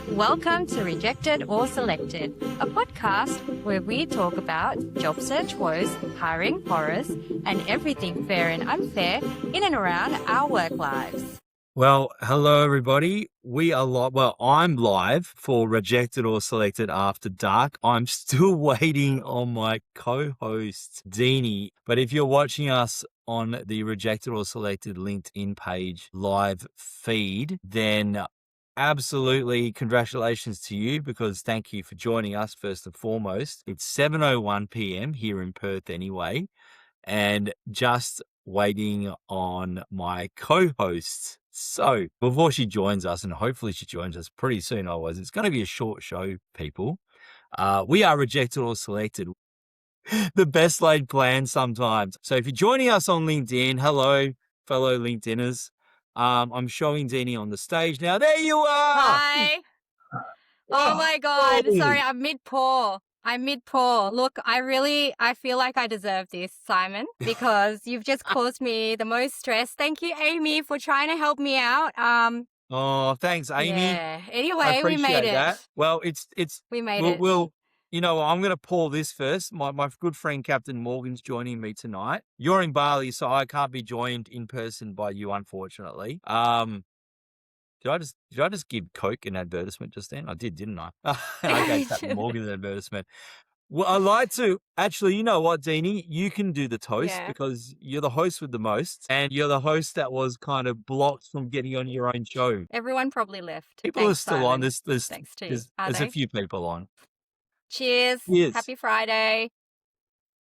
Welcome to Rejected or Selected, a podcast where we talk about job search woes, hiring horrors, and everything fair and unfair in and around our work lives. Well, hello everybody. We are live. Well, I'm live for Rejected or Selected After Dark. I'm still waiting on my co-host Deany. But if you're watching us on the Rejected or Selected LinkedIn page live feed, then absolutely congratulations to you, because thank you for joining us first and foremost. It's 7:01 p.m. here in Perth anyway, and just waiting on my co-host. So before she joins us, and hopefully she joins us pretty soon, it's going to be a short show, people. We are Rejected or Selected. The best laid plans sometimes. So if you're joining us on LinkedIn, hello, fellow LinkedIners. I'm showing Deany on the stage now. There you are. Hi. Oh my God. Sorry, I'm mid-pour. Look, I feel like I deserve this, Simon, because you've just caused me the most stress. Thank you, Amy, for trying to help me out. Oh, thanks, Amy. Yeah. I Anyway, we made appreciate it. that. Well, We made we'll, it. we'll, you know, I'm going to pour this first. My good friend Captain Morgan's joining me tonight. You're in Bali, so I can't be joined in person by you, unfortunately. Did I just give Coke an advertisement just then? I did, didn't I? I gave Captain Morgan an advertisement. Well, I like to actually. You know what, Deany? You can do the toast because you're the host with the most, and you're the host that was kind of blocked from getting on your own show. Everyone probably left. People are still on. Simon. There's Thanks to you. there's a few people on. Cheers. Yes. Happy Friday.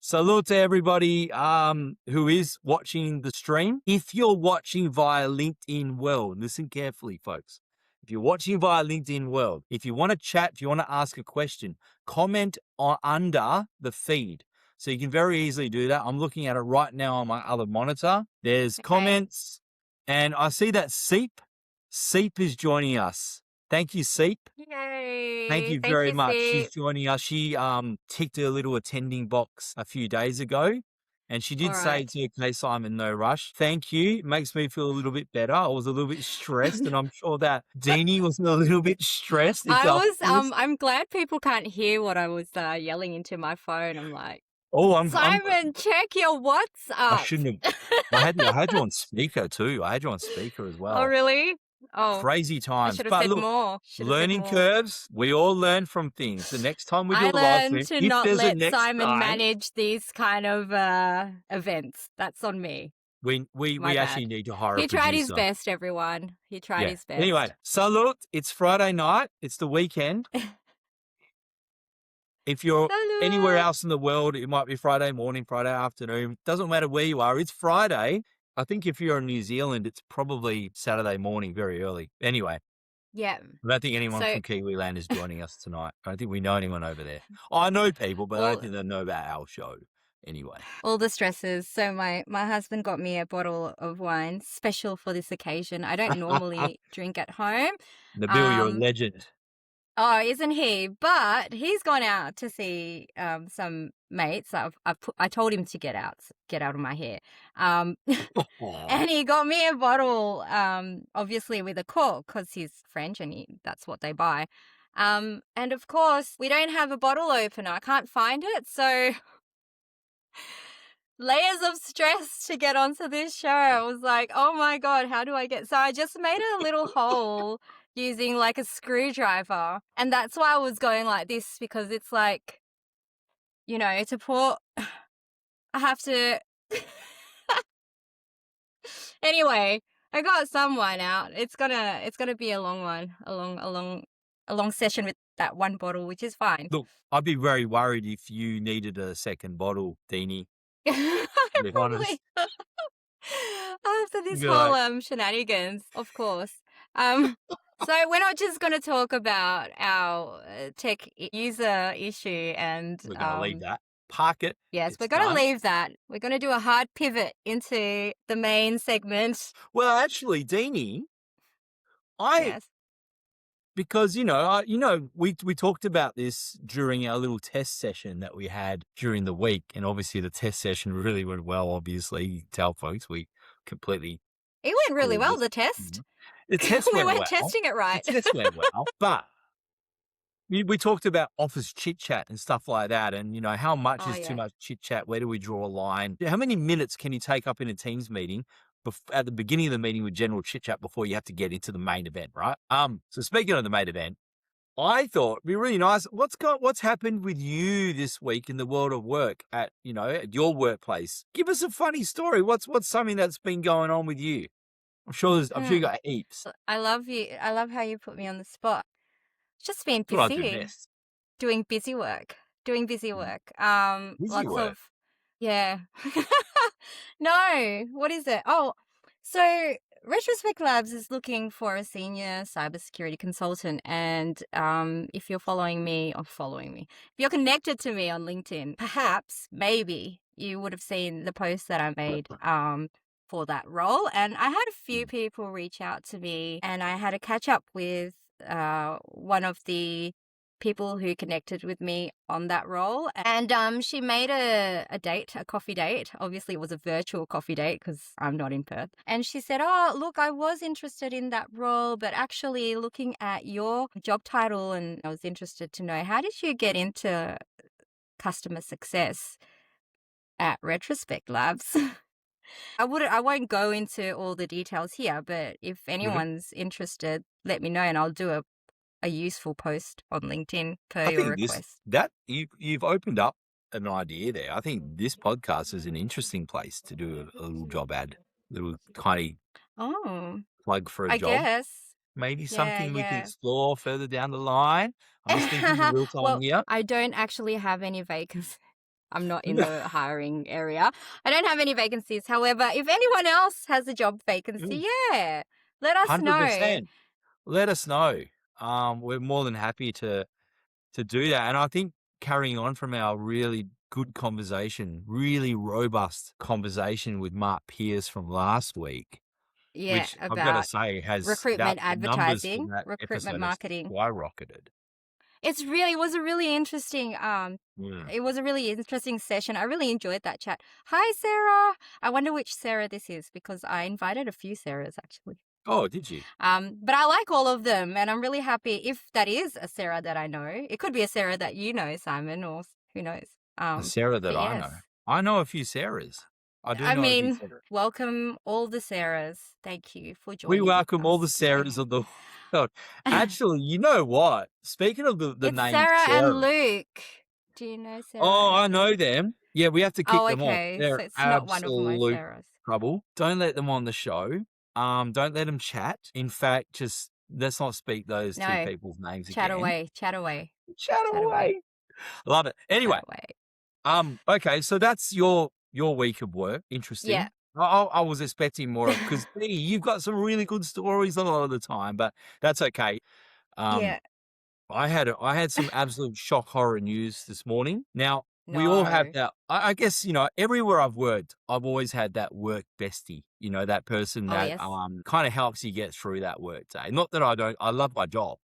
Salute to everybody who is watching the stream. If you're watching via LinkedIn World, listen carefully, folks. If you're watching via LinkedIn World, if you want to chat, if you want to ask a question, comment under the feed. So you can very easily do that. I'm looking at it right now on my other monitor. There's comments, and I see that Seep is joining us. Thank you, Seep. Yay. Thank you very much. She's joining us. She ticked her little attending box a few days ago, and she did say to okay, Simon, no rush. Thank you. It makes me feel a little bit better. I was a little bit stressed, and I'm sure that Deany was a little bit stressed. I'm glad people can't hear what I was yelling into my phone. I'm like, Simon, check your WhatsApp. I shouldn't have. I had you on speaker too. I had you on speaker as well. Oh, really? Oh, crazy times. I should have said more. Learning curves. We all learn from things. The next time we do a live I stream, learned to not let Simon manage these kind of events. That's on me. We actually need to hire a producer. He tried his best, everyone. He tried his best. Anyway, salute. It's Friday night. It's the weekend. If you're anywhere else in the world, it might be Friday morning, Friday afternoon. Doesn't matter where you are. It's Friday. I think if you're in New Zealand, it's probably Saturday morning, very early. Anyway. Yeah. I don't think anyone from Kiwiland is joining us tonight. I don't think we know anyone over there. I know people, but I don't think they know about our show. Anyway. All the stresses. So my husband got me a bottle of wine special for this occasion. I don't normally drink at home. Nabil, you're a legend. Oh, isn't he? But he's gone out to see some mates. I told him to get out of my hair. And he got me a bottle, obviously with a cork because he's French and that's what they buy. And of course, we don't have a bottle opener. I can't find it. So layers of stress to get onto this show. I was like, oh my God, how do I get... So I just made a little hole using like a screwdriver. And that's why I was going like this, because it's like, you know, to pour, I have to... Anyway, I got some wine out. It's gonna be a long one, a long session with that one bottle, which is fine. Look, I'd be very worried if you needed a second bottle, Deany. Be honest. After this whole shenanigans, of course. So we're not just going to talk about our tech user issue and... We're going to leave that. Park it. Yes, we're going to leave that. We're going to do a hard pivot into the main segment. Well, actually, Deany, because, we talked about this during our little test session that we had during the week. And obviously the test session really went well, obviously. You can tell, folks, we completely... It went really well, the test. the test We went weren't well. testing it right. The test went well, but we talked about office chit chat and stuff like that, and how much Oh, is too yeah. much chit chat? Where do we draw a line? How many minutes can you take up in a Teams meeting at the beginning of the meeting with general chit chat before you have to get into the main event, right? So speaking of the main event, I thought it'd be really nice. What's happened with you this week in the world of work at your workplace? Give us a funny story. What's something that's been going on with you? I'm sure you Hmm. got heaps. I love you. I love how you put me on the spot. Just being That's what I do busy, best. doing busy work, doing busy Mm. work. Busy Lots work. of, yeah. No, what is it? Oh, so Retrospect Labs is looking for a senior cybersecurity consultant, and if you're if you're connected to me on LinkedIn, perhaps, maybe you would have seen the post that I made for that role. And I had a few Mm. people reach out to me, and I had a catch up with one of the people who connected with me on that role. And she made a coffee date. Obviously, it was a virtual coffee date because I'm not in Perth. And she said, "Oh, look, I was interested in that role, but actually looking at your job title, and I was interested to know, how did you get into customer success at Retrospect Labs?" I won't go into all the details here, but if Good. anyone's interested, let me know and I'll do a useful post on LinkedIn per I your think request. you've opened up an idea there. I think this podcast is an interesting place to do a little job ad, little tiny Oh, plug for a I job. guess. Maybe Yeah, something we can yeah. explore further down the line. I'm just thinking in real time Well, here. I don't actually have any vacancies. I'm not in the hiring area. I don't have any vacancies. However, if anyone else has a job vacancy, yeah, let us know. 100%. Let us know. We're more than happy to do that. And I think carrying on from our really good conversation, really robust conversation with Mark Pierce from last week, Yeah, which I've got to about say has recruitment the numbers from advertising, that recruitment episode have marketing. skyrocketed. It was a really interesting Mm. it was a really interesting session. I really enjoyed that chat. Hi, Sarah. I wonder which Sarah this is because I invited a few Sarahs actually. Oh, did you? But I like all of them, and I'm really happy if that is a Sarah that I know. It could be a Sarah that you know, Simon, or who knows. A Sarah that But I yes, know. I know a few Sarahs. I do I know a few mean, Sarahs. welcome all the Sarahs. Thank you for We joining welcome all the us today. Sarahs of the world. Actually, you know what? Speaking of the It's name Sarah and Sarah, Luke. Do you know Sarah oh, and I know Luke? them. Yeah, we have to kick Oh, them off. okay. So They're it's not one of my absolute Sarahs. trouble. Don't let them on the show. Don't let them chat. In fact, just let's not speak those two No, people's names chat again. away, chat away, Chat chat away, away. Love it. chat Anyway, away. okay, so that's your week of work. Yeah, Interesting. I was expecting more of because you've got some really good stories a lot of the time, but that's okay. Um, yeah. I had some absolute shock horror news this morning. Now, we all have No. that. I guess, everywhere I've worked, I've always had that work bestie, that person Oh, that yes. kind of helps you get through that work day. Not that I love my job.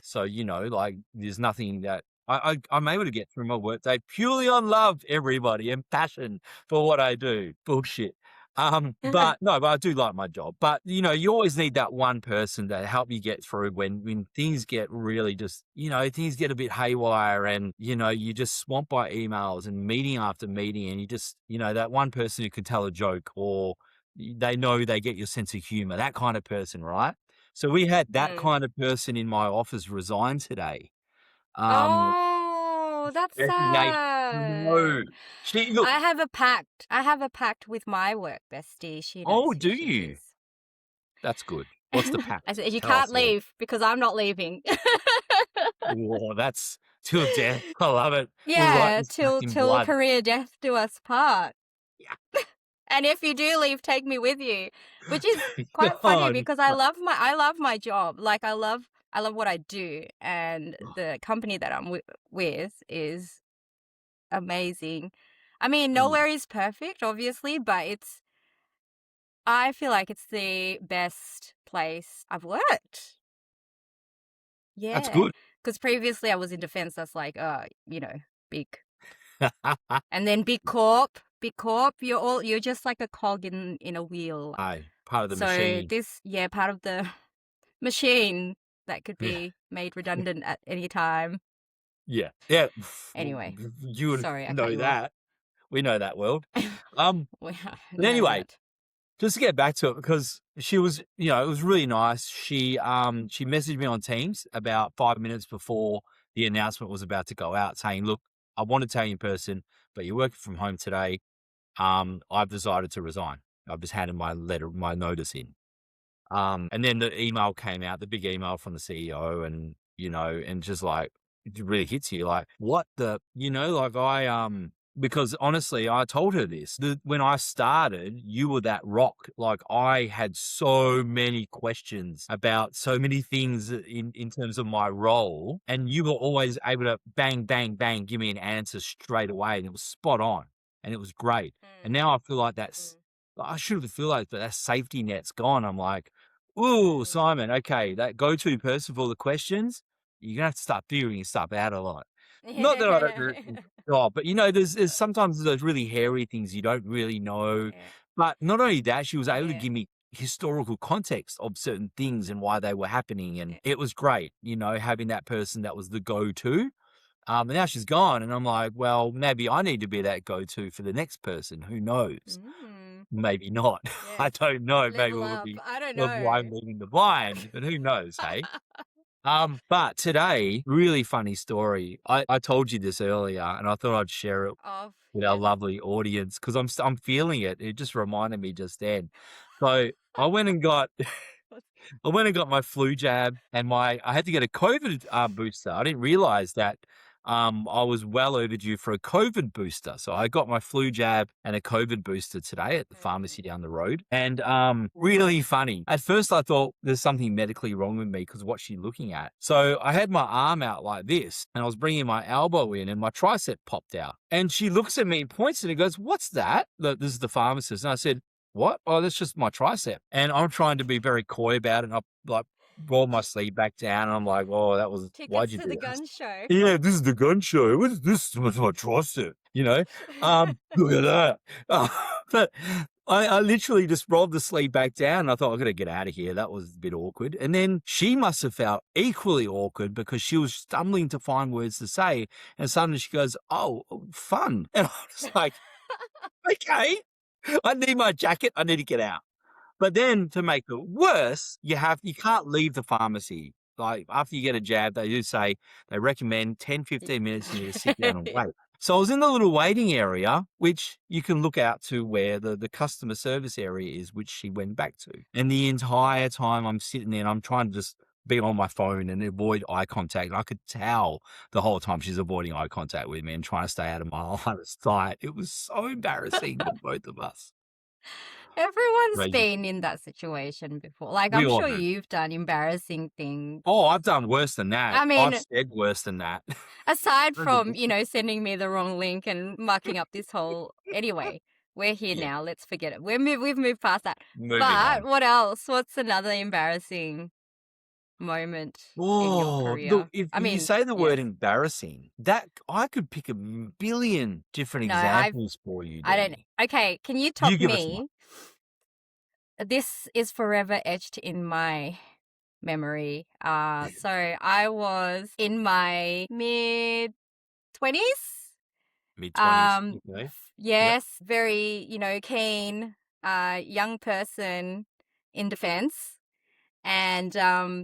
So, like there's nothing that I'm able to get through my work day purely on love, everybody, and passion for what I do. Bullshit. But no, but I do like my job. But you always need that one person to help you get through when things get really just, things get a bit haywire and you just swamped by emails and meeting after meeting and you just, that one person who can tell a joke or they know they get your sense of humor, that kind of person, right? So we had that Mm. kind of person in my office resign today. Um, Oh, that's resignation. No. sad. She look. I have a pact with my work bestie. She knows Oh, who do she you? is. That's good. What's the I pact? said, you Tell us can't all. leave because I'm not leaving. Oh, that's till death. I love it. We'll write Yeah, this pact in till blood. career death do us part. Yeah. And if you do leave, take me with you. Which is quite funny Oh, because no. I love my job. Like I love what I do, and the company that I'm with is amazing. I mean, Mm, nowhere is perfect, obviously, but I feel like it's the best place I've worked. that's Yeah. good. Because previously I was in defense. That's like, big. And then big corp, you're just like a cog in a wheel. Aye, part of the So machine. this, yeah, part of the machine that could Yeah. be made redundant at any time. Yeah. Yeah. Anyway, You would sorry, I cut know you off. that. We know that world. Um, Well, but no, anyway, but just to get back to it, because she was, it was really nice. She messaged me on Teams about 5 minutes before the announcement was about to go out, saying, "Look, I want to tell you in person, but you're working from home today. I've decided to resign. I've just handed my notice in." And then the email came out, the big email from the CEO, and and just like it really hits you, like what the, like because honestly, I told her this. When I started, you were that rock. Like I had so many questions about so many things in terms of my role, and you were always able to bang, bang, bang, give me an answer straight away, and it was spot on, and it was great. And mm, now I feel like mm, I should feel like that safety net's gone. I'm like, ooh, mm. Simon, okay, that go-to person for all the questions, you're gonna have to start figuring stuff out a lot. Not that I don't do it, oh, but there's sometimes those really hairy things you don't really know. Yeah, But not only that, she was able to yeah, give me historical context of certain things and why they were happening, and yeah. it was great, having that person that was the go-to. And now she's gone, and I'm like, well, maybe I need to be that go-to for the next person. Who knows? Mm, Maybe not. I yes. don't know. Maybe Level we'll up. be I don't the know. blind leading the blind, but who knows, hey? But today, really funny story. I told you this earlier, and I thought I'd share it Of with our yes. lovely audience because I'm feeling it. It just reminded me just then. So I went and got I went and got my flu jab, and I had to get a COVID booster. I didn't realize that I was well overdue for a COVID booster. So I got my flu jab and a COVID booster today at the Mm, pharmacy down the road. And really funny. At first, I thought there's something medically wrong with me because what's she looking at? So I had my arm out like this, and I was bringing my elbow in, and my tricep popped out. And she looks at me, points at it, and goes, "What's that?" This is the pharmacist, and I said, "What? Oh, that's just my tricep." And I'm trying to be very coy about it. And I like roll my sleeve back down. And I'm like, "Oh, why'd tickets you to do the that?" gun show. Yeah, this is the gun show. What is this? What's my tricep? Look at that. But I literally just rolled the sleeve back down. And I thought, I got to get out of here. That was a bit awkward. And then she must have felt equally awkward because she was stumbling to find words to say. And suddenly she goes, "Oh, fun." And I was like, okay. I need my jacket. I need to get out. But then to make it worse, you can't leave the pharmacy. Like after you get a jab, they do say they recommend 10, 15 minutes you need to sit down and wait. So I was in the little waiting area, which you can look out to where the customer service area is, which she went back to. And the entire time I'm sitting there and I'm trying to just be on my phone and avoid eye contact. And I could tell the whole time she's avoiding eye contact with me and trying to stay out of my line of sight. It was so embarrassing for both of us. Everyone's Crazy. been in that situation before. Like, We I'm all sure have. you've done embarrassing things. Oh, I've done worse than that. I I've mean, said worse than that. aside There's a from, sending me the wrong link and mucking up this whole. Anyway, we're here Yeah, now. Let's forget it. We've moved past that. moving But on. what else? What's another embarrassing moment in your Oh, look, career? if I you mean, say the word yes. embarrassing, that I could pick a billion different No, examples for you, I don't. Deany. Okay, can you You top give us one. me? This is forever etched in my memory. So I was in my mid 20s. Mid-20s. Okay. Yep. Yes, very, keen, young person in defense. And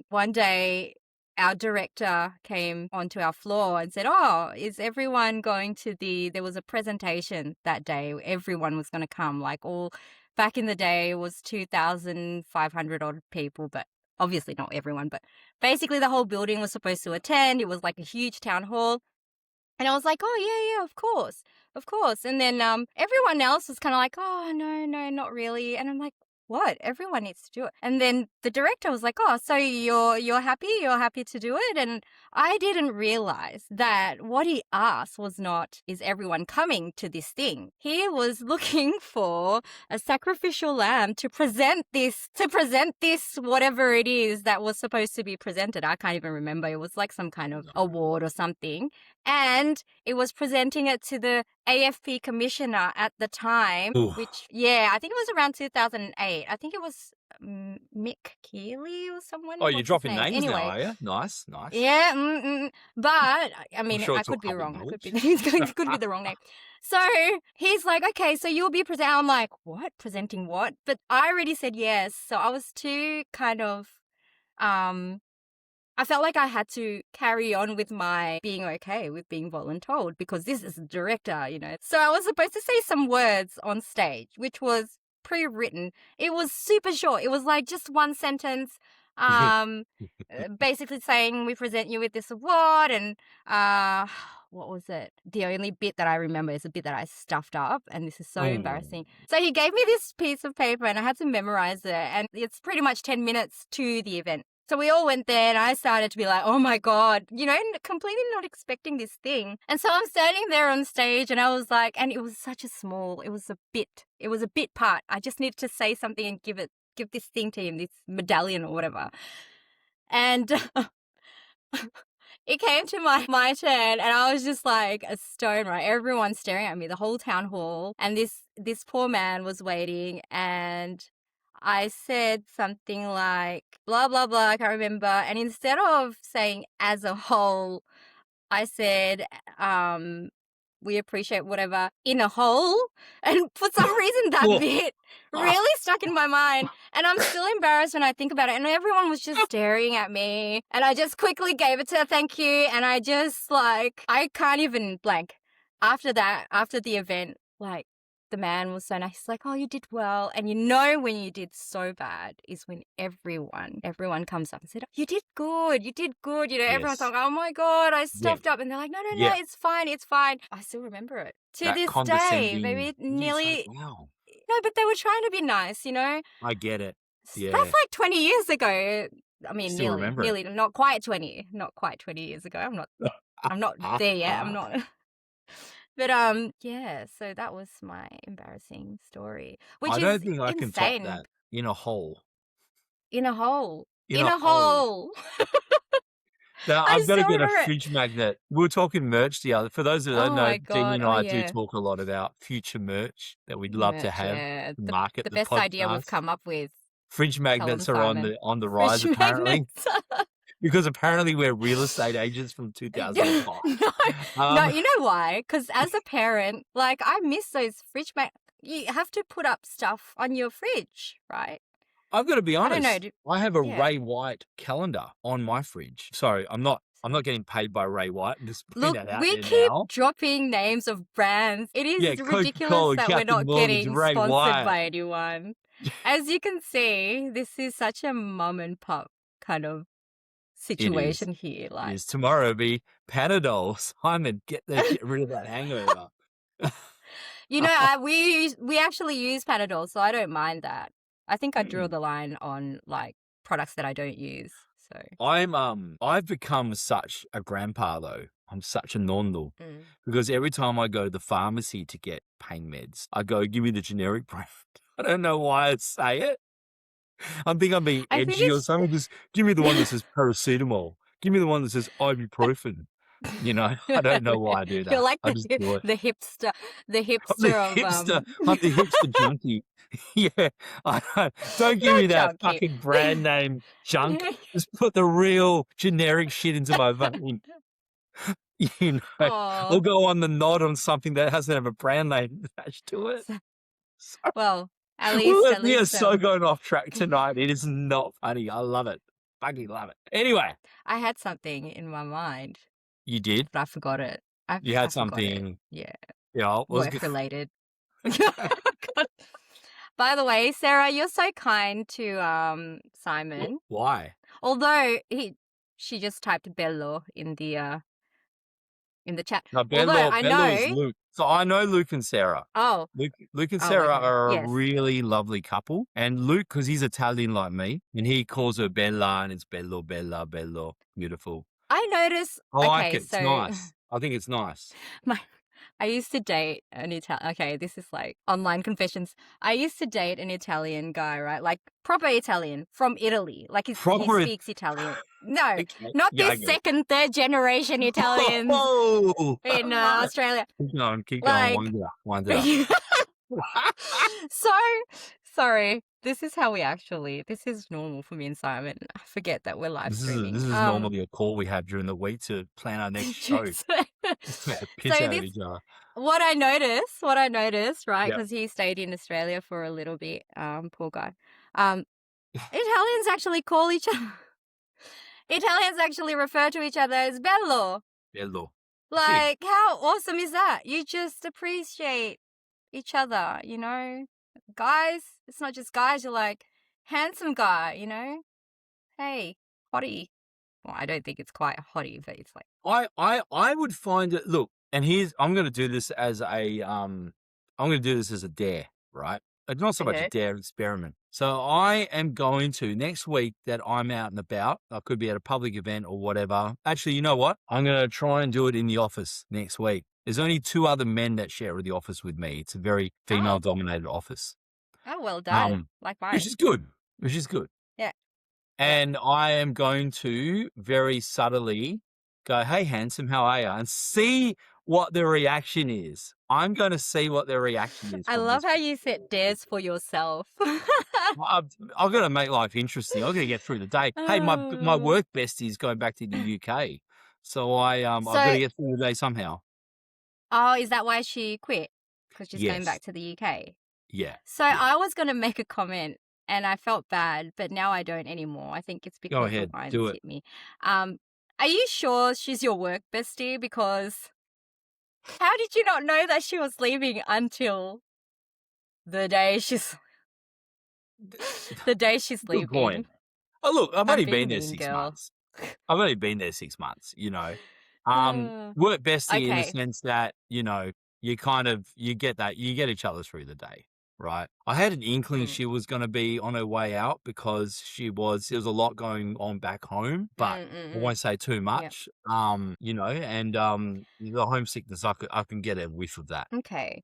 one day, our director came onto our floor and said, "Oh, is everyone going to There was a presentation that day. Everyone was going to come. Like all back in the day, it was 2,500 odd people, but obviously not everyone. But basically, the whole building was supposed to attend. It was like a huge town hall." And I was like, "Oh, yeah, yeah, of course, of course." And then everyone else was kind of like, "Oh, no, no, not really." And I'm like, "What? Everyone needs to do it." And then the director was like, "Oh, so you're happy? You're happy to do it?" And I didn't realize that what he asked was not, "Is everyone coming to this thing?" He was looking for a sacrificial lamb to present this whatever it is that was supposed to be presented. I can't even remember. It was like some kind of award or something. And it was presenting it to the AFP commissioner at the time, Ooh. which, yeah, I think it was around 2008. I think it was Mick Keeley or someone. Oh, you're What's his dropping name? names now, Anyway, are you? Nice, nice. yeah, but I I'm mean, sure I it's all could be public wrong. I could be, knowledge. it could be the wrong name. So he's like, okay, so you'll be presenting. I'm like, what? Presenting what? But I already said yes. So I was too kind of, I felt like I had to carry on with my being okay with being voluntold because this is a director, you know. So I was supposed to say some words on stage, which was pre-written. It was super short. It was like just one sentence, basically saying we present you with this award and what was it? The only bit that I remember is a bit that I stuffed up, and this is so Oh. embarrassing. So he gave me this piece of paper and I had to memorize it, and it's pretty much 10 minutes to the event. So we all went there and I started to be like, oh my God, you know, completely not expecting this thing. And so I'm standing there on stage and I was like, and it was such a small, it was a bit part. I just needed to say something and give this thing to him, this medallion or whatever. And it came to my turn and I was just like a stone, right? Everyone's staring at me, the whole town hall. And this poor man was waiting and I said something like, blah, blah, blah, I can't remember. And instead of saying as a whole, I said, we appreciate whatever in a whole. And for some reason, that bit really stuck in my mind. And I'm still embarrassed when I think about it. And everyone was just staring at me. And I just quickly gave it to her, thank you. And I just like, I can't even blank. After that, after the event, like, the man was so nice. He's like, oh, you did well. And you know when you did so bad is when everyone comes up and said, you did good. You did good. You know, everyone's Yes. like, oh my God, I stuffed up. And they're like, no, Yeah. it's fine. It's fine. I still remember it. To That this day, condescending. maybe Yes, nearly, wow. no, but they were trying to be nice, you know? I get it. Yeah. That's like 20 years ago. I mean, Still remember it. nearly, not quite 20 years ago. I'm not there yet. I'm not. But yeah, so that was my embarrassing story, which I is don't think I can top insane. that. In a hole. In a hole. In a hole. Now, I I've got to still get a remember it. fridge magnet. We were talking merch the other. For those that don't Oh know, my Deany God. and Oh I yeah. do talk a lot about future merch that we'd love to Merch, have yeah. to market The the best idea we've podcast. come up with. Fridge magnets them, are on Simon. the rise Fridge apparently magnets. because apparently we're real estate agents from 2005. No, you know why? Because as a parent, like I miss those fridge magnets. You have to put up stuff on your fridge, right? I've got to be I honest. don't know. I have a Yeah. Ray White calendar on my fridge. Sorry, I'm not getting paid by Ray White. I'm just putting Look, that out we there keep now. dropping names of brands. It is Yeah, ridiculous Coca-Cola, that we're Captain not Morgan's, getting Ray sponsored White. by anyone. As you can see, this is such a mum and pop kind of situation here. It Like, is. Tomorrow will be Panadol. Simon, get rid of that hangover. you know, we actually use Panadol, so I don't mind that. I think I drew Mm. the line on like products that I don't use. So I've become such a grandpa though. I'm such a nondle because every time I go to the pharmacy to get pain meds, I go, give me the generic brand. I don't know why I say it. I think I'm being I think edgy or it's something. Just give me the one that says paracetamol. Give me the one that says ibuprofen. You know, I don't know why I do that. You're like I just do it. the hipster I'm the of hipster. I'm the hipster junkie. Yeah, I don't give Not me that junkie. fucking brand name junk. Just put the real generic shit into my vein. You know, Aw. or go on the nod on something that doesn't have a brand name attached to it. Sorry. Well, at least We are so going off track tonight. It is not funny. I love it. Fucking love it. Anyway, I had something in my mind, you did. but I forgot it. You had I forgot it. something. Yeah, Yeah, work related. By the way, Sarah, you're so kind to Simon. Why? Although she just typed bello in the chat. No, Although I Bello is know. Luke. So I know Luke and Sarah. Oh, Luke and Oh, Sarah okay. are Yes. a really lovely couple. And Luke, because he's Italian like me, and he calls her Bella, and it's bello, bella, bello. Beautiful. I noticed. I like Okay, it. It's so nice. I think it's nice. I used to date an Italian. Okay, this is like online confessions. I used to date an Italian guy, right? Like proper Italian from Italy. Like he Proper speaks Italian. No, Okay. not Yeah, I this get it. second, third generation Italians Oh! in Australia. Keep going. Like- Wind it up. So sorry. this is how we actually. This is normal for me and Simon. I forget that we're live This streaming. is normally a call we have during the week to plan our next show. Piss So out of this each other. what I noticed, right? Yep. Because he stayed in Australia for a little bit. Poor guy. Um, Italians actually call each other. Italians actually refer to each other as bello. Bello. Like, how awesome is that? You just appreciate each other, Guys, it's not just guys, you're like, handsome guy, Hey, hottie. Well, I don't think it's quite hottie, but it's like, I would find it. Look, and I'm going to do this as a dare, right? It's not so much a okay. dare experiment. So I am going to next week that I'm out and about. I could be at a public event or whatever. Actually, you know what? I'm going to try and do it in the office next week. There's only 2 other men that share the office with me. It's a very female-dominated office. Oh, well done. Like mine. Which is good. Which is good. Yeah. And I am going to very subtly go, "Hey, handsome, how are you?" and see what the reaction is. I'm going to see what their reaction is I from love this. how you set dares for yourself. I've got to make life interesting. I've got to get through the day. Hey, my work bestie is going back to the UK, so I've got to get through the day somehow. Oh, is that why she quit? Because she's going Yes. back to the UK. Yeah. So yeah. I was going to make a comment and I felt bad, but now I don't anymore. I think it's because ahead, the lines do it. hit me. Are you sure she's your work bestie? Because how did you not know that she was leaving until the day she's Good leaving? point. Oh, look, I've I'm only being been there mean, 6 girl. months. I've only been there 6 months, Uh, Work bestie in the okay. sense that, you kind of you get each other through the day, right? I had an inkling she was gonna be on her way out because there was a lot going on back home, but I won't say too much. And the homesickness, I can get a whiff of that. Okay.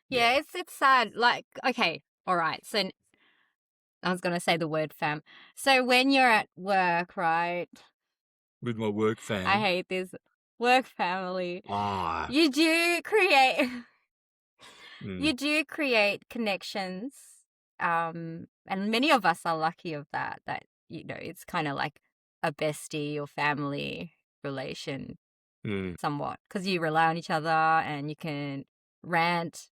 Yeah. Yeah, it's sad. Like, okay, all right. So I was gonna say the word fam. So when you're at work, right? With my work I fam. hate this work family. Ah. You do create Mm, you do create connections. And many of us are lucky of that it's kind of like a bestie or family relation mm, somewhat because you rely on each other and you can rant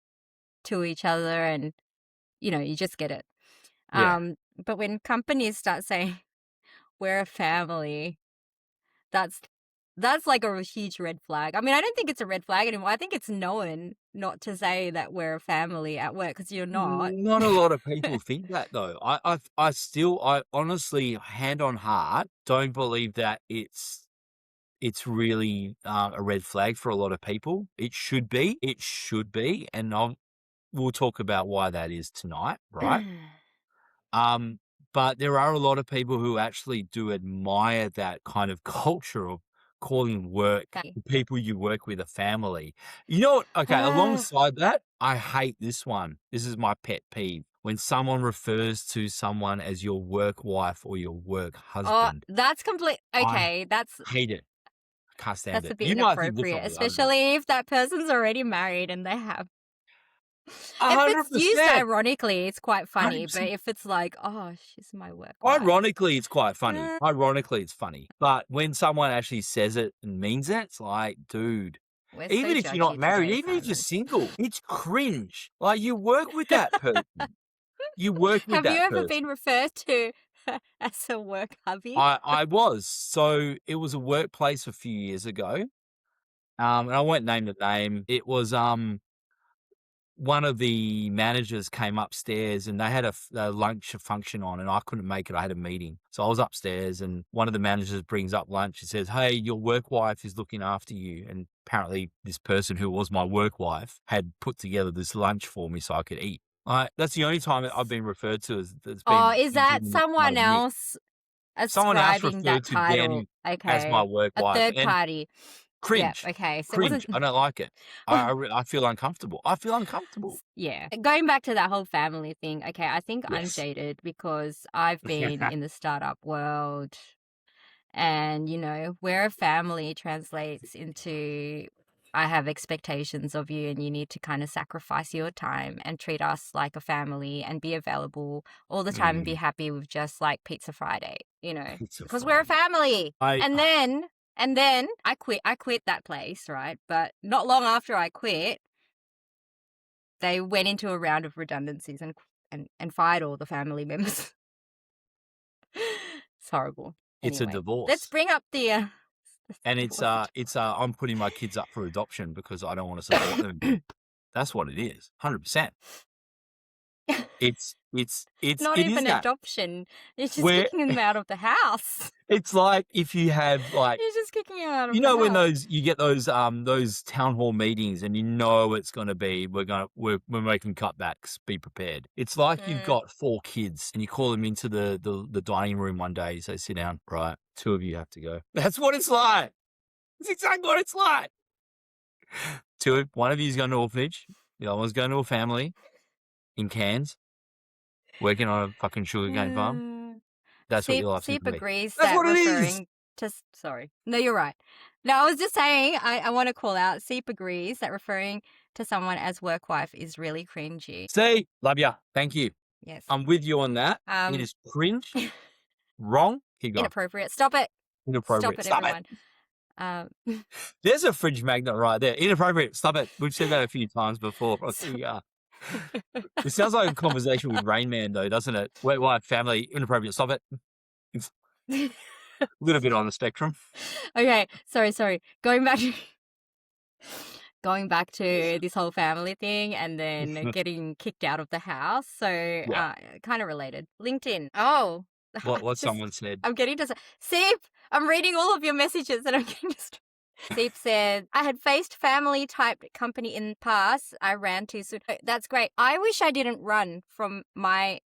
to each other and you just get it. yeah. But when companies start saying we're a family, that's like a huge red flag. I mean, I don't think it's a red flag anymore. I think it's known not to say that we're a family at work because you're not. Not a lot of people think that though. I honestly, hand on heart, don't believe that it's really a red flag for a lot of people. It should be. It should be, and we'll talk about why that is tonight, right? But there are a lot of people who actually do admire that kind of culture of calling work, Okay. the people you work with, a family. You know what? Okay, alongside that, I hate this one. This is my pet peeve. When someone refers to someone as your work wife or your work Oh, husband. that's complete. Okay, that's I hate it. I can't stand a it. bit You might think inappropriate, differently. I don't know. especially if that person's already married and they have. If it's used 100%. ironically, it's quite funny. But 100%. if it's like, oh, she's my work wife. Ironically, it's quite funny. Uh, Ironically, it's funny. But when someone actually says it and means it, it's like, dude, We're even so if you're not judgy married, today, even if you're Simon. single, it's cringe. Like, you work with that person. You work with Have you that ever person. been referred to as a work hubby? I was. So it was a workplace a few years ago. And I won't name the name. It was one of the managers came upstairs and they had a lunch function on and I couldn't make it. I had a meeting. So I was upstairs and one of the managers brings up lunch and says, "Hey, your work wife is looking after you." And apparently this person who was my work wife had put together this lunch for me so I could eat. That's the only time I've been referred to as that's Oh, been is that given that kind someone of nick. else Someone else ascribing referred that to title? Deany as my Okay. work A wife third and party. Yeah, cringe. okay. So it Cringe. wasn't. I don't like it. I feel uncomfortable. I feel uncomfortable. Yeah. Going back to that whole family thing, okay, I think I'm Yes. jaded because I've been in the startup world and, we're a family translates into I have expectations of you and you need to kind of sacrifice your time and treat us like a family and be available all the time and be happy with just like Pizza Friday, Pizza because we're a Friday. family. And then I quit that place, right? But not long after I quit, they went into a round of redundancies and fired all the family members. It's horrible. It's a Anyway, let's divorce. bring up the And it's I'm putting my kids up for adoption because I don't want to support them. That's what it is. 100%. It not is even that. adoption. It's just Where kicking them out of the house. it's like if you have like, You're just kicking them out of you the know, when house. you get those town hall meetings and you know it's going to be we're making cutbacks, be prepared. It's like you've got 4 kids and you call them into the dining room one day. You say, sit down, right? 2 of you have to go. That's what it's like. It's exactly what it's like. One of you is going to orphanage. The other one's going to a family in Cairns, working on a fucking sugarcane farm. That's what your life's going Seep to be. agrees That's that what it is. referring to sorry. No, you're right. No, I was just saying I want to call out Seep agrees that referring to someone as work wife is really cringy. See, love ya. Thank you. Yes. I'm with you on that. It is cringe, wrong. Keep going. Inappropriate. Stop it. Inappropriate. Stop it, Stop everyone. There's a fridge magnet right there. Inappropriate. Stop it. We've said that a few times before. It sounds like a conversation with Rain Man, though, doesn't it? Why family inappropriate? Stop it. It's a little bit on the spectrum. Okay, sorry. Going back to this whole family thing and then getting kicked out of the house. So, kind of related. LinkedIn. Oh, What someone said. I'm getting to Seep. I'm reading all of your messages and I'm getting distracted. Seep said, I had faced family type company in the past. I ran too soon. That's great. I wish I didn't run from my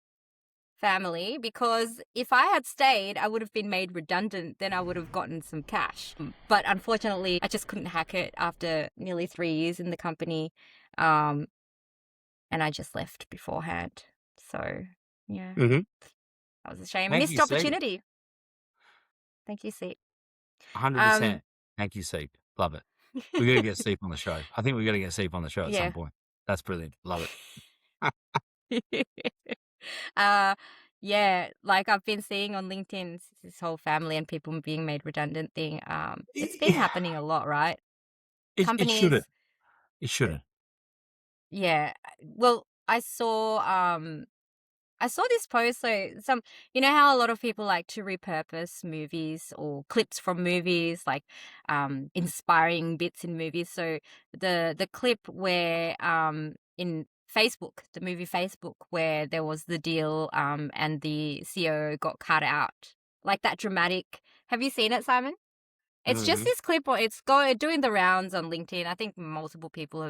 family because if I had stayed, I would have been made redundant. Then I would have gotten some cash. But unfortunately, I just couldn't hack it after nearly 3 years in the company. And I just left beforehand. So, yeah. That was a shame. Thank Missed you, Seep. opportunity. Thank you, Seep. 100%. Thank you, Seep. Love it. We got to get Seep on the show. I think we got to get Seep on the show at some point. That's brilliant. Love it. Yeah, like I've been seeing on LinkedIn this whole family and people being made redundant thing. It's been happening a lot, right? It Companies. shouldn't. It shouldn't. Yeah. Well, I saw this post. So you know how a lot of people like to repurpose movies or clips from movies, like inspiring bits in movies. So the clip where in Facebook, the movie Facebook, where there was the deal and the CEO got cut out, like that dramatic. Have you seen it, Simon? It's just this clip, or it's doing the rounds on LinkedIn. I think multiple people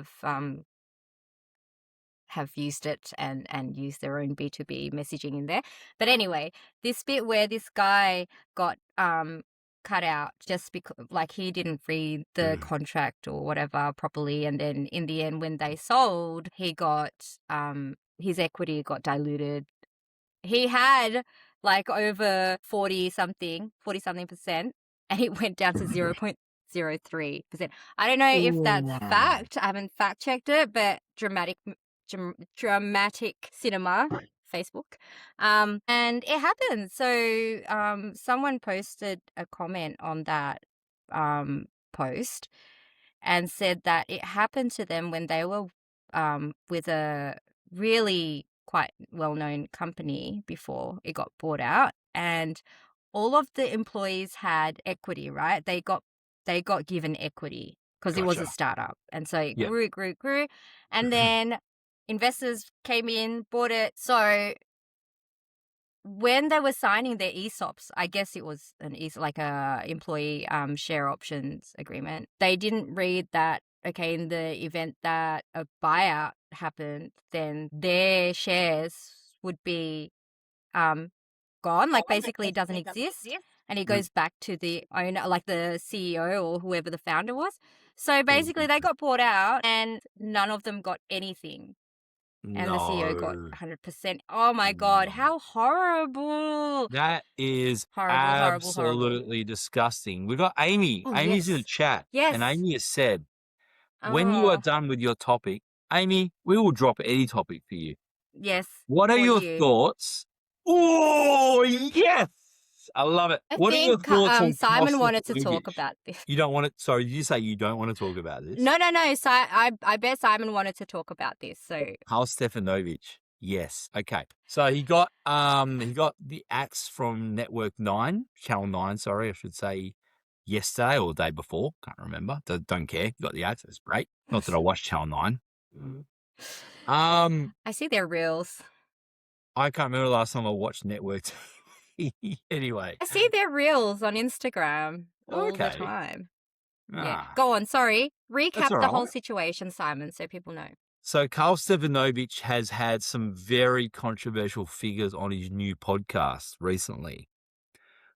have used it and used their own B2B messaging in there. But anyway, this bit where this guy got cut out just because like he didn't read the contract or whatever properly, and then in the end when they sold, he got his equity got diluted. He had like over 40 something percent, and it went down to 0.03%. I don't know if that's fact. I haven't fact checked it, but dramatic cinema, Facebook. And it happened. So someone posted a comment on that post and said that it happened to them when they were with a really quite well-known company before it got bought out, and all of the employees had equity, right? They got given equity because it was a startup, and so it grew, and then investors came in, bought it. So when they were signing their ESOPs, I guess it was like a employee share options agreement. They didn't read that, okay, in the event that a buyout happened, then their shares would be gone, like basically it doesn't exist. And it goes back to the owner, like the CEO or whoever the founder was. So basically they got bought out and none of them got anything. And the CEO got 100%. Oh my God, how horrible. That is horrible, absolutely disgusting. We've got Amy. Oh, Amy's in the yes. chat. Yes. And Amy has said, when you are Oh, done with your topic, Amy, we will drop any topic for you. yes, What are for your you. thoughts? Oh, yes! I love it. I What are your think thoughts on Karl Simon wanted to Stefanovic? talk about this. You don't want it. Sorry, did you say you don't want to talk about this? No. I bet Simon wanted to talk about this. So Karl Stefanovic. Yes. Okay. So he got the axe from Network 9, Channel 9, sorry, I should say yesterday or the day before. Can't remember. Don't care. He got the axe. It's great. Not that I watch Channel 9. Um, I see their reels. I can't remember the last time I watched Network TV. Anyway. I see their reels on Instagram all the Okay. time. Yeah. Ah, Go on. Sorry. that's Recap all the whole right. situation, Simon, so people know. So Karl Stefanovic has had some very controversial figures on his new podcast recently.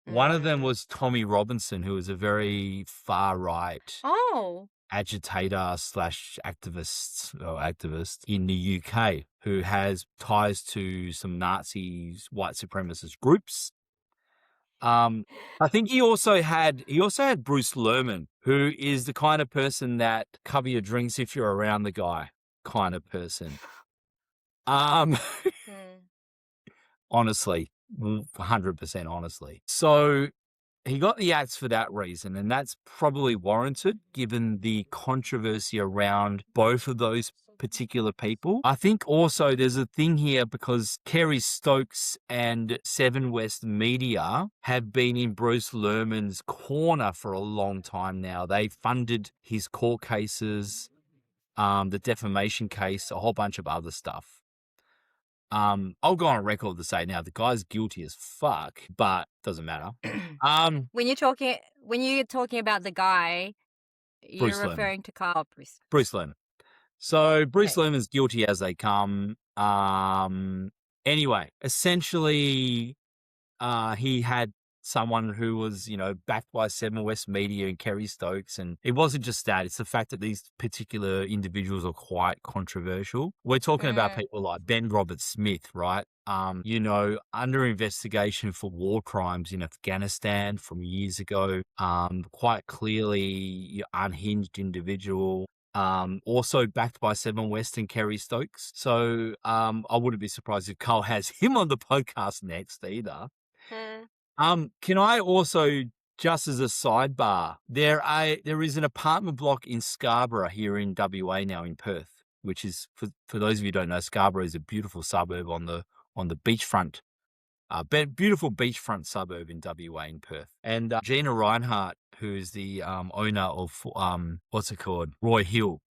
One of them Mm. was Tommy Robinson, who is a very far-right Oh. agitator slash activist in the UK, who has ties to some Nazis, white supremacist groups. I think he also had Bruce Lerman, who is the kind of person that cover your drinks if you're around the guy kind of person. Um, Mm. honestly, 100% honestly. So he got the axe for that reason, and that's probably warranted given the controversy around both of those particular people. I think also there's a thing here because Kerry Stokes and Seven West Media have been in Bruce Lerman's corner for a long time now. They funded his court cases, the defamation case, a whole bunch of other stuff. I'll go on record to say now the guy's guilty as fuck, but doesn't matter. When you're talking about the guy, you're Bruce Lerman. referring to Carl Bruce. Bruce Lerman. So Bruce Okay. Lerman's guilty as they come. Anyway, essentially, he had someone who was, backed by Seven West Media and Kerry Stokes. And it wasn't just that, it's the fact that these particular individuals are quite controversial. We're talking about Mm. people like Ben Roberts-Smith, right? Under investigation for war crimes in Afghanistan from years ago. Quite clearly unhinged individual. Also backed by Seven West and Kerry Stokes. So I wouldn't be surprised if Carl has him on the podcast next either. Can I also, just as a sidebar, there is an apartment block in Scarborough here in WA now in Perth, which is for those of you who don't know, Scarborough is a beautiful suburb on the beachfront, beautiful beachfront suburb in WA in Perth. And Gina Reinhardt, who's the owner of what's it called, Roy Hill,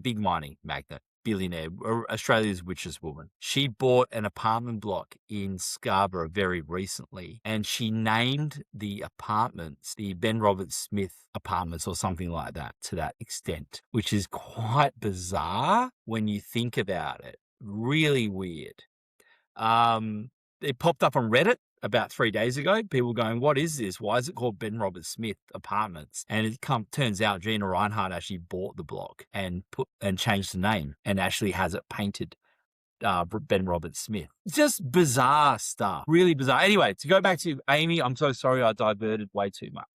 big mining magnate, billionaire, Australia's richest woman. She bought an apartment block in Scarborough very recently, and she named the apartments the Ben Roberts-Smith apartments or something like that, to that extent, which is quite bizarre when you think about it. Really weird. It popped up on Reddit about 3 days ago. People going, what is this? Why is it called Ben Roberts-Smith Apartments? And it turns out Gina Reinhardt actually bought the block and changed the name and actually has it painted Ben Roberts-Smith. Just bizarre stuff. Really bizarre. Anyway, to go back to Amy, I'm so sorry I diverted way too much.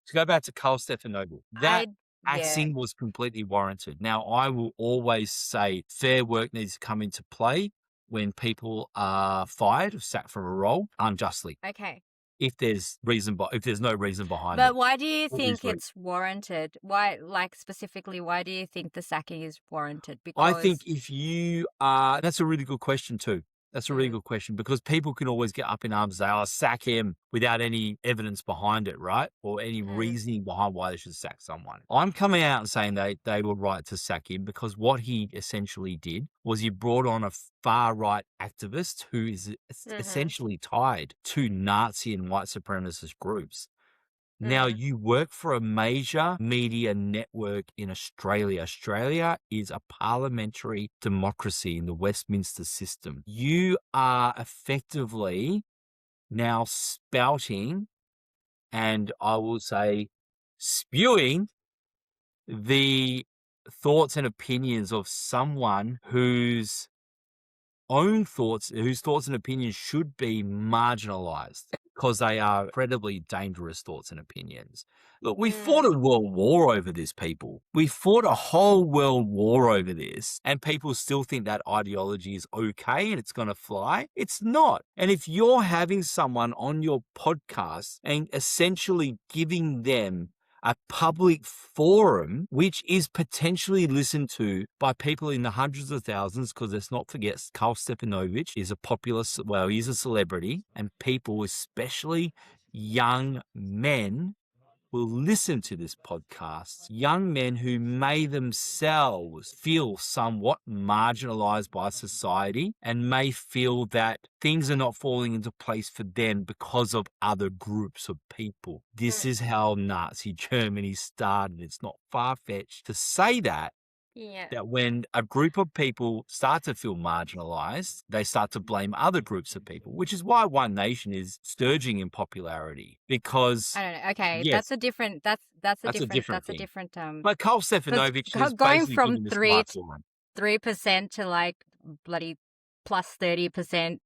To go back to Karl Stefanovic, that Yeah. axing was completely warranted. Now, I will always say fair work needs to come into play when people are fired or sacked from a role unjustly. Okay. If there's no reason behind But it. why do you What is think reason? it's warranted? Why, specifically, why do you think the sacking is warranted? I think Because if you are, that's a really good question too. That's a really good question because people can always get up in arms and say, "I'll sack him," without any evidence behind it, right? Or any reasoning behind why they should sack someone. I'm coming out and saying they were right to sack him because what he essentially did was he brought on a far-right activist who is essentially tied to Nazi and white supremacist groups. Now, you work for a major media network in Australia. Australia is a parliamentary democracy in the Westminster system. You are effectively now spouting, and I will say spewing, the thoughts and opinions of someone whose thoughts and opinions should be marginalized. because they are incredibly dangerous thoughts and opinions. Look, we fought Mm. a world war over this, people. We fought a whole world war over this, and people still think that ideology is okay and it's going to fly. It's not. And if you're having someone on your podcast and essentially giving them a public forum, which is potentially listened to by people in the hundreds of thousands, because let's not forget, Karl Stefanovic is a popular, well, he's a celebrity, and people, especially young men, will listen to this podcast. Young men who may themselves feel somewhat marginalized by society and may feel that things are not falling into place for them because of other groups of people. This is how Nazi Germany started. It's not far-fetched to say that Yeah. when a group of people start to feel marginalized, they start to blame other groups of people, which is why One Nation is sturging in popularity, because I don't know. Okay, yes, that's a different. that's a different That's a thing. different. But Karl Because Stefanovic has going basically from given this platform. 3% to like bloody plus 30%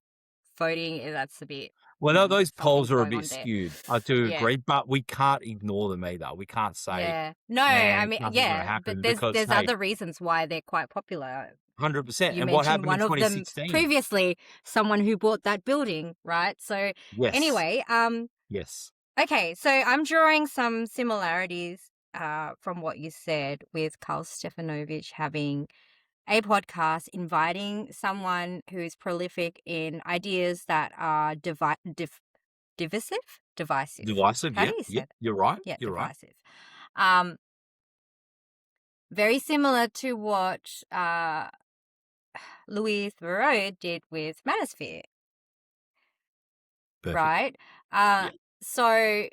voting, that's a bit. Well, no, those polls Something's are a going bit on there. skewed. I do Yeah. agree, but we can't ignore them either. We can't say, Yeah. No, man, I mean, nothing's going to yeah, but happen because, there's hey, other reasons why they're quite popular. 100%. You And what mentioned happened in one of them 2016? previously, someone who bought that building, right? So Yes. anyway, Yes. okay, so I'm drawing some similarities from what you said with Karl Stefanovic having a podcast, inviting someone who's prolific in ideas that are divisive, divisive. Divisive. How do Yeah. you say Yeah. that? You're right. Yeah, You're right. divisive. Um, very similar to what Louis Theroux did with Manosphere, Perfect. right? Yeah. So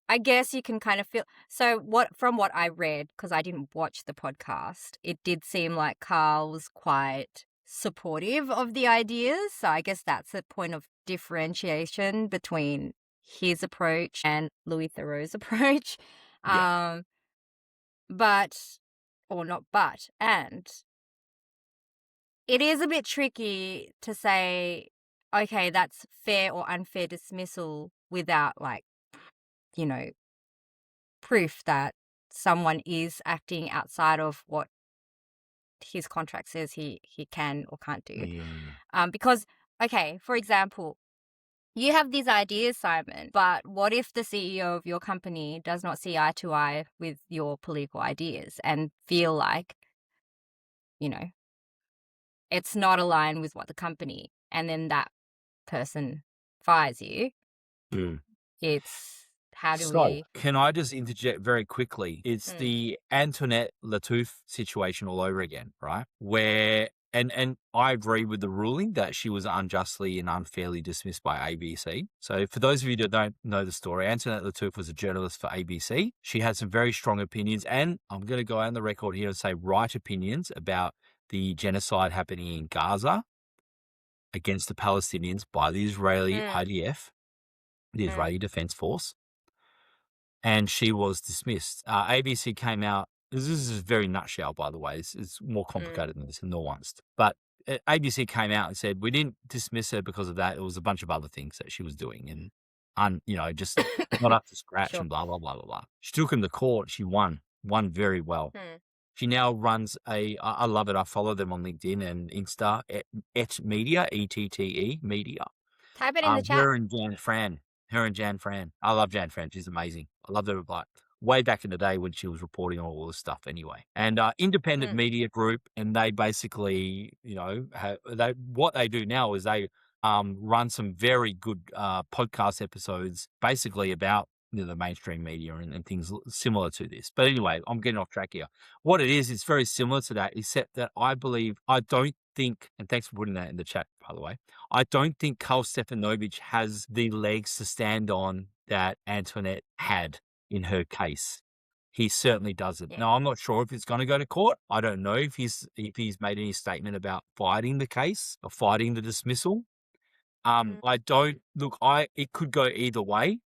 I guess you can kind of feel. So from what I read, because I didn't watch the podcast, it did seem like Carl was quite supportive of the ideas. So I guess that's a point of differentiation between his approach and Louis Theroux's approach. Yeah. But, or not but, and it is a bit tricky to say, okay, that's fair or unfair dismissal without, like, you know, proof that someone is acting outside of what his contract says he can or can't do. Yeah. Because, okay, for example, you have these ideas, Simon, but what if the CEO of your company does not see eye to eye with your political ideas and feel like, you know, it's not aligned with what the company, and then that person fires you? Mm. It's how do So, we? can I just interject very quickly? It's Mm. the Antoinette Lattouf situation all over again, right? Where, and I agree with the ruling that she was unjustly and unfairly dismissed by ABC. So, for those of you that don't know the story, Antoinette Lattouf was a journalist for ABC. She had some very strong opinions, and I'm going to go on the record here and say right opinions about the genocide happening in Gaza against the Palestinians by the Israeli Mm. IDF, the Mm. Israeli Defense Force. And she was dismissed. ABC came out. This is a very nutshell, by the way. It's more complicated than this and nuanced. But ABC came out and said, we didn't dismiss her because of that. It was a bunch of other things that she was doing and, just not up to scratch Sure. and blah, blah, blah, blah, blah. She took him to court. She won very well. Mm. She now runs I love it. I follow them on LinkedIn and Insta, Et Media, ETTE Media. Type it in the chat. Her and Jan Fran. I love Jan Fran. She's amazing. I love her like way back in the day when she was reporting on all this stuff anyway. And independent media group, and they basically, what they do now is they run some very good podcast episodes basically about the mainstream media and things similar to this. But anyway, I'm getting off track here. What it is, it's very similar to that, except that I don't think, and thanks for putting that in the chat, by the way, I don't think Karl Stefanovic has the legs to stand on that Antoinette had in her case. He certainly doesn't. Yeah. Now, I'm not sure if it's going to go to court. I don't know if he's made any statement about fighting the case or fighting the dismissal. I don't look. It could go either way.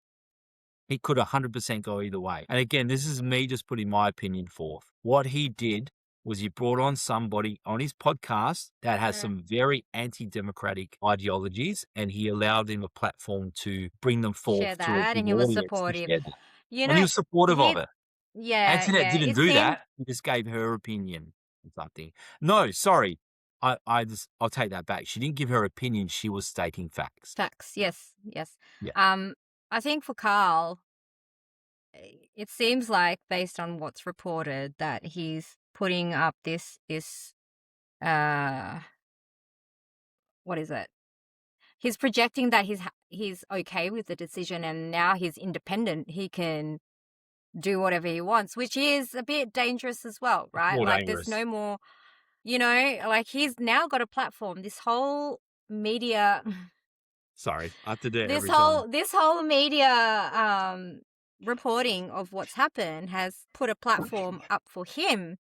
It could 100% go either way. And again, this is me just putting my opinion forth. What he did was he brought on somebody on his podcast that has some very anti-democratic ideologies, and he allowed him a platform to bring them Share forth to a that, big and he was audience to supportive. share that. You And he know, was supportive of he it. yeah, Antoinette yeah. didn't It do seemed that. He just gave her opinion or something. No, sorry. I'll take that back. She didn't give her opinion. She was stating facts. facts. Yes, yes. Yeah. I think for Karl, it seems like based on what's reported that he's putting up this uh what is it? He's projecting that he's okay with the decision, and now he's independent. He can do whatever he wants, which is a bit dangerous as well, right? More Like there's dangerous. no more, like he's now got a platform. This whole media Sorry, I have to do it this every time. whole media reporting of what's happened has put a platform up for him.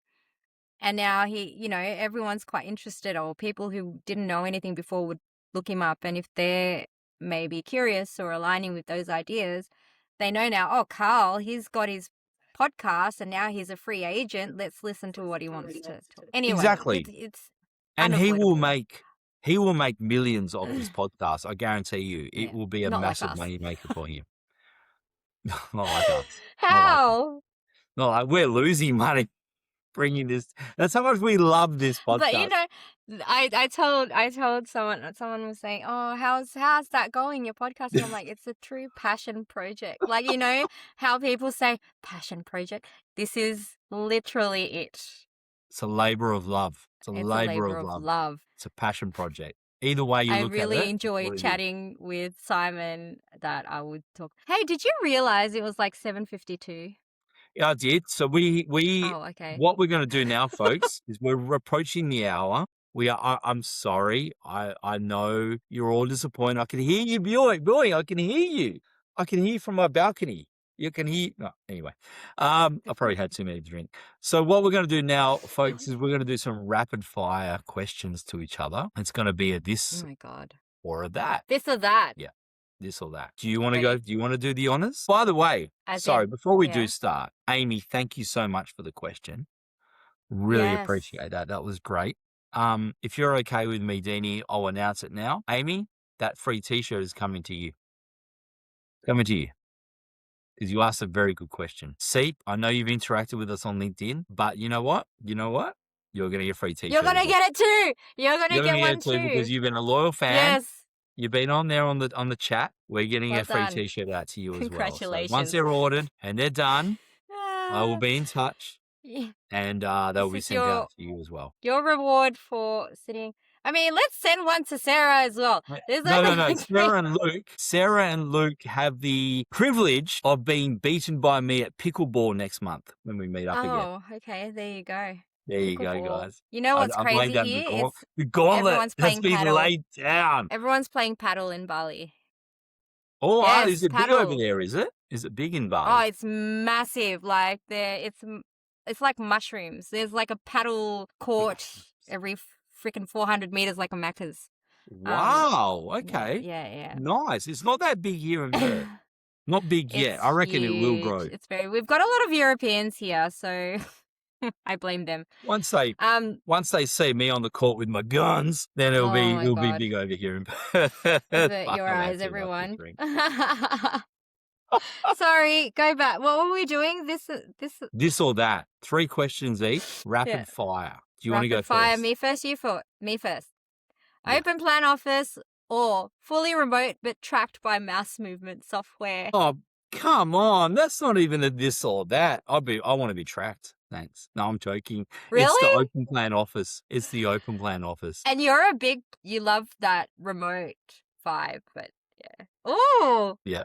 And now everyone's quite interested, or people who didn't know anything before would look him up. And if they're maybe curious or aligning with those ideas, they know now, oh, Karl, he's got his podcast and now he's a free agent. Let's listen to what he wants to talk. Anyway, Exactly. it's And unavoidable. he will make millions of this podcast. I guarantee you. It Yeah, will be a not like massive us. money maker for him. Not like us. Not like us. How? Not like we're losing money bringing this. That's how much we love this podcast. But I told someone was saying, oh, how's that going, your podcast? And I'm like, it's a true passion project. Like, how people say passion project. This is literally it. It's a labor of love. It's a labor of love. It's a passion project. Either way you I look at it. really enjoy chatting with Simon that I would talk. Hey, did you realize it was like 7:52? Yeah, I did. So Oh, okay. what we're going to do now, folks, is we're approaching the hour. I'm sorry. I know you're all disappointed. I can hear you, boy. I can hear you. I can hear you from my balcony. You can hear. No, anyway, I probably had too many to drink. So what we're going to do now, folks, is we're going to do some rapid fire questions to each other. It's going to be a Oh this my God. or a that. This or that. Yeah. This or that. Do you want to Ready. go? Do you want to do the honors? By the way, before we do start, Amy, thank you so much for the question. Really Yes. appreciate that. That was great. If you're okay with me, Deany, I'll announce it now. Amy, that free t-shirt is coming to you. Coming to you. Because you asked a very good question. Seep, I know you've interacted with us on LinkedIn, but you know what? You're going to get a free t-shirt. You're going to get it too. You're going to get one too. Because you've been a loyal fan. Yes. You've been on there on the chat. We're getting a free t-shirt out to you as well. Congratulations. So once they're ordered and they're done, I will be in touch, and they'll be sent out to you as well. Your reward for sitting. I mean, let's send one to Sarah as well. No. Sarah and Luke have the privilege of being beaten by me at pickleball next month when we meet up again. Oh, okay. There you go. There you go, guys. You know what's crazy here? The gauntlet everyone's has playing been paddle. laid down. Everyone's playing paddle in Bali. Oh, Yes, is it paddle. big over there, is it? Is it big in Bali? Oh, it's massive. Like it's like mushrooms. There's like a paddle court every freaking 400 meters, like a Macca's. Wow. Okay. Yeah. Nice. It's not that big here in Perth. Not big yet. I reckon it will grow. It's we've got a lot of Europeans here, so I blame them. Once they see me on the court with my guns, then it'll be big over here in Perth. Your eyes, everyone. Sorry, go back. What were we doing? This or that. 3 questions each. Rapid fire. Do you want to go fire, first? me first, me first. Yeah. Open plan office or fully remote but tracked by mouse movement software. Oh, come on. That's not even a this or that. I want to be tracked. Thanks. No, I'm joking. Really? It's the open plan office. It's the open plan office. And you love that remote vibe, but yeah. Oh. Yeah.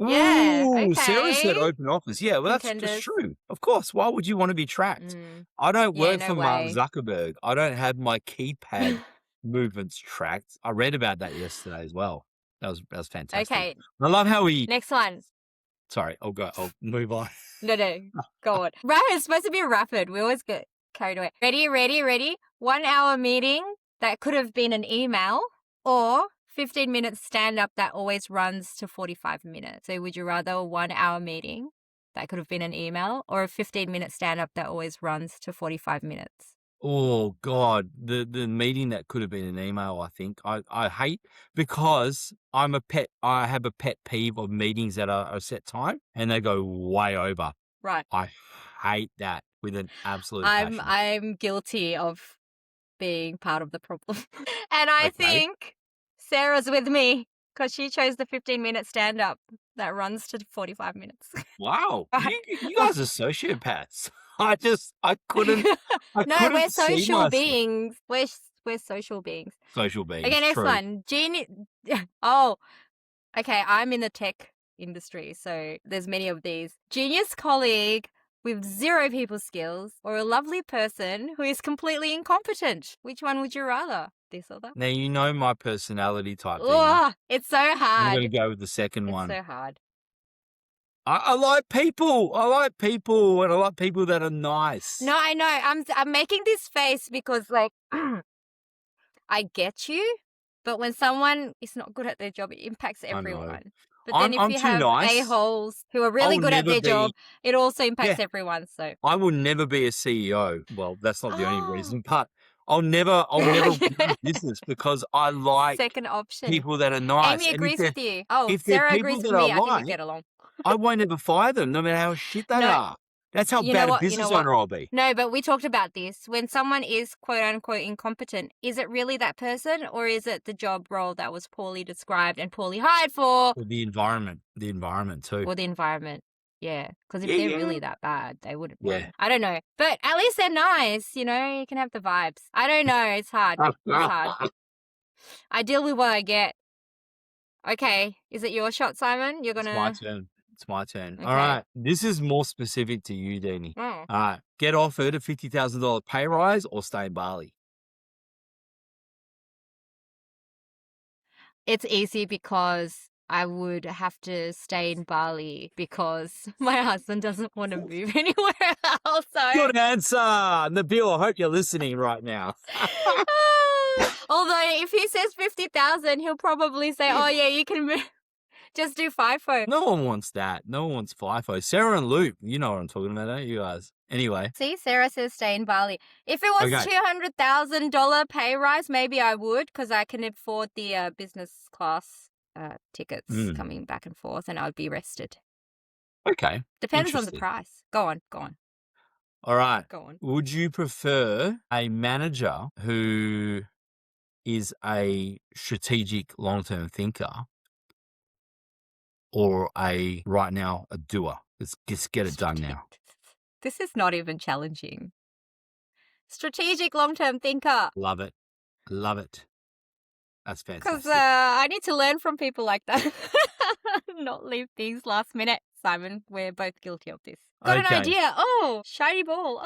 Yeah, Ooh, okay. Sarah said open office. Yeah, well, that's true. Of course. Why would you want to be tracked? I don't work for Mark Zuckerberg. I don't have my keypad movements tracked. I read about that yesterday as well. That was fantastic. Okay. I love how Next one. Sorry, I'll move on. No, go on. It's supposed to be rapid. We always get carried away. Ready? 1 hour meeting that could have been an email, or 15 minutes stand up that always runs to 45 minutes. So would you rather a 1 hour meeting that could have been an email, or a 15-minute stand-up that always runs to 45 minutes? Oh God, the meeting that could have been an email. I think I hate, because I have a pet peeve of meetings that are a set time and they go way over. Right. I hate that with an absolute passion. I'm guilty of being part of the problem. And I Okay. think Sarah's with me because she chose the 15-minute stand-up that runs to 45 minutes. Wow, Right. you guys are sociopaths. I couldn't No, we're see social myself. beings. We're social beings. Social beings. Okay, next True. one. Oh, okay. I'm in the tech industry, so there's many of these. Genius colleague with 0 people skills, or a lovely person who is completely incompetent. Which one would you rather? This or that? Now you know my personality type, Deany. Oh, it's so I'm hard. gonna go with the second It's one. so hard. I like people. I like people, and I like people that are nice. No, I know. I'm making this face because, like, I get you, but when someone is not good at their job, it impacts I know. everyone. But then if I'm you too have nice. a-holes who are really I'll good at never their job, it also impacts Yeah. everyone. So I will never be a CEO. Well, that's not the only Oh. reason, but I'll never run a business because I like second option. people that are nice. Amy And agrees with you. Oh, if they're Sarah people agrees with that I me. I think we like, get along. I won't ever fire them, no matter how shit they No, are. That's how you bad know a what? You business know what? owner I'll be. No, but we talked about this. When someone is quote unquote incompetent, is it really that person, or is it the job role that was poorly described and poorly hired for, Or the environment too. or the environment? Yeah, because if Yeah, they're yeah. really that bad, they wouldn't. Yeah. I don't know, but at least they're nice. You know, you can have the vibes. I don't know. It's hard. It's hard. I deal with what I get. Okay, is it your shot, Simon? You're It's gonna. my turn. It's my turn. Okay. All right. This is more specific to you, Deany. Oh. All right. Get offered a $50,000 pay rise or stay in Bali. It's easy because I would have to stay in Bali because my husband doesn't want to move anywhere else. So. Good answer. Nabil, I hope you're listening right now. Although if he says 50,000, he'll probably say, "Oh yeah, you can move. Just do FIFO." No one wants that. No one wants FIFO. Sarah and Luke, you know what I'm talking about, don't you guys? Anyway. See, Sarah says stay in Bali. If it was Okay. $200,000 pay rise, maybe I would, because I can afford the business class tickets coming back and forth, and I'd be rested. Okay. Depends on the Interesting. price. Go on. All right. Go on. Would you prefer a manager who is a strategic long-term thinker, or a doer? Let's just get it done now. This is not even challenging. Strategic long-term thinker. Love it. Love it. That's Because fantastic. I need to learn from people like that. Not leave things last minute. Simon, we're both guilty of this. Got an Okay. idea. Oh, shiny ball.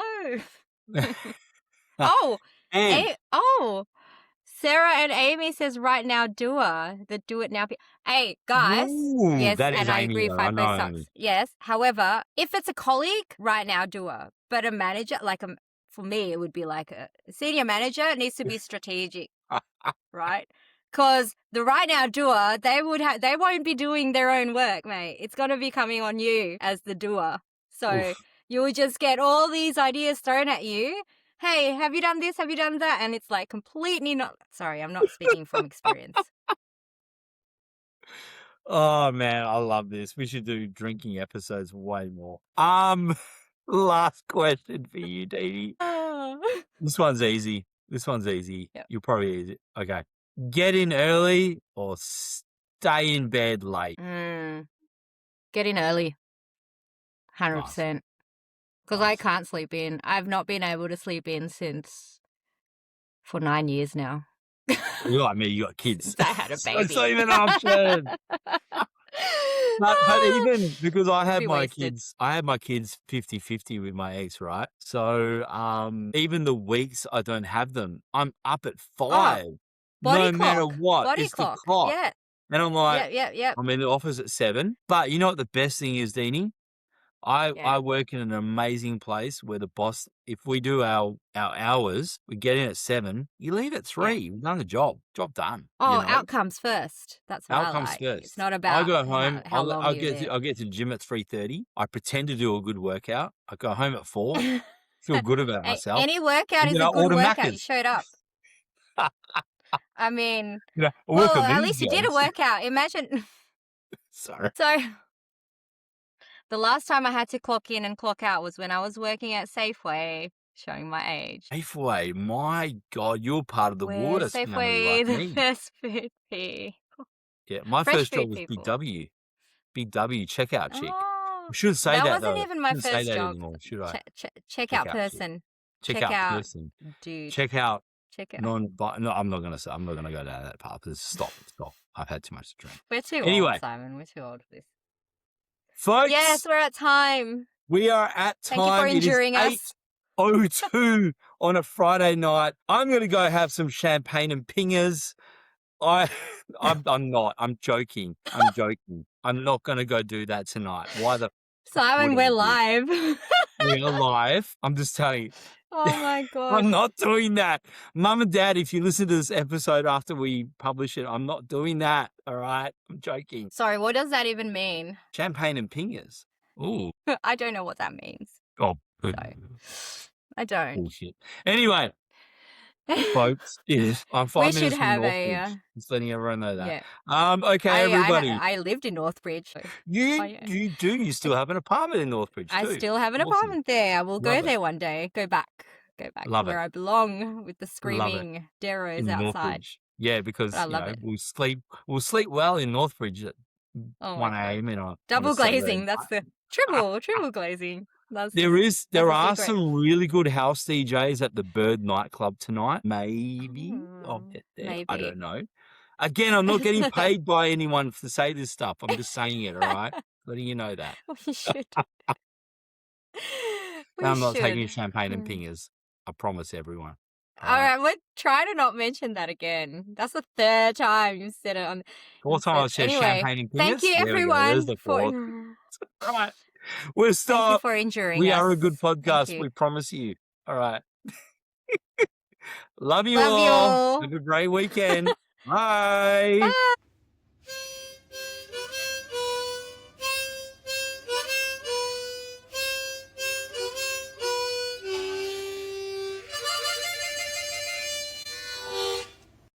Oh. And Sarah and Amy says right now doer. The do it now. Hey, guys. Ooh, Yes, that is and I Amy, agree. though. I FIFO know sucks. Amy. Yes. However, if it's a colleague, right now doer. But a manager, for me, it would be like a senior manager needs to be strategic, right? Because the right now doer, they won't be doing their own work, mate. It's going to be coming on you as the doer. So Oof. you will just get all these ideas thrown at you. Hey, have you done this? Have you done that? And it's like completely not. Sorry, I'm not speaking from experience. Oh man, I love this. We should do drinking episodes way more. Last question for you, Deany. This one's easy. Yep. You'll probably easy. Okay. Get in early or stay in bed late. Get in early. 100%. Because I can't sleep in. I've not been able to sleep in for 9 years now. You're like me, you got kids. Since I had a baby. It's not even an option. But even because I had Be my wasted. kids, 50-50 with my ex, right? So even the weeks I don't have them, I'm up at 5. Body No matter clock. what. Body It's clock. the clock. Yeah. And I'm like, Yep. I'm in the office at 7. But you know what the best thing is, Deany? I Yeah. work in an amazing place where the boss, if we do our hours, we get in at 7, you leave at 3. We've done the job. Job done. You Oh, know, outcomes first. That's what I outcomes like. It's first. not I about go home. how long you're I'll there. get to the gym at 3:30. I pretend to do a good workout. I go home at 4. Feel good about myself, Any workout and is then a I good order workout. You Maccas. showed up. I mean, You know, I work well, on at these least you did a guys. workout. Imagine. Sorry. So the last time I had to clock in and clock out was when I was working at Safeway, showing my age. Safeway, my God, you're part of the Where Waters family Safeway, like the me. best food people. Yeah, my Fresh first job food was Big people. W. Big W checkout chick. Oh, We shouldn't say that that wasn't though. even my Shouldn't say first that job. anymore, should I? Checkout Checkout chick. person. Checkout Checkout person. dude. Checkout Checkout. no, I'm not gonna say. I'm not gonna go down that path. Stop. I've had too much to drink. We're too old, Anyway, Simon. We're too old for this. folks, Yes, we're at time. we are at Thank you for time. It is enduring us. 8:02 on a Friday night. I'm gonna go have some champagne and pingers. I'm not. I'm joking. I'm not gonna go do that tonight. Why the fuck Simon, would we're I do? live. We're live. I'm just telling you. Oh my God. I'm not doing that. Mum and Dad, if you listen to this episode after we publish it, I'm not doing that. All right? I'm joking. Sorry, what does that even mean? Champagne and pingers. Ooh. I don't know what that means. Oh, good. So, I don't. Bullshit. Anyway, folks, I'm 5 We should minutes from have Northbridge. Just letting everyone know that. Yeah. Okay, everybody. I lived in Northbridge. So. You do. You still have an apartment in Northbridge too. I still have an Awesome. apartment there. I will go Love there it. one day. Go back Love to where it. I belong with the Love it. screaming Deros In outside. Northbridge. Yeah, because But I love it. we'll sleep well in Northbridge at Oh 1 my a.m. God. Double glazing. That's the triple glazing. There are secret. some really good house DJs at the Bird nightclub tonight. Maybe I'll get there. I Maybe. don't know. Again, I'm not getting paid by anyone to say this stuff. I'm just saying it, all right? Letting you know that. We should. I'm not taking champagne and pingers. I promise everyone. All right, we're trying to not mention that again. That's the third time you said it on. Fourth time I said champagne and pingers. Thank you, There we go. everyone. There's the fourth. All right. We'll stop. Thank you for enduring We us. are a good podcast. We promise you. All right. Love you all. Have a great weekend. Bye. Bye.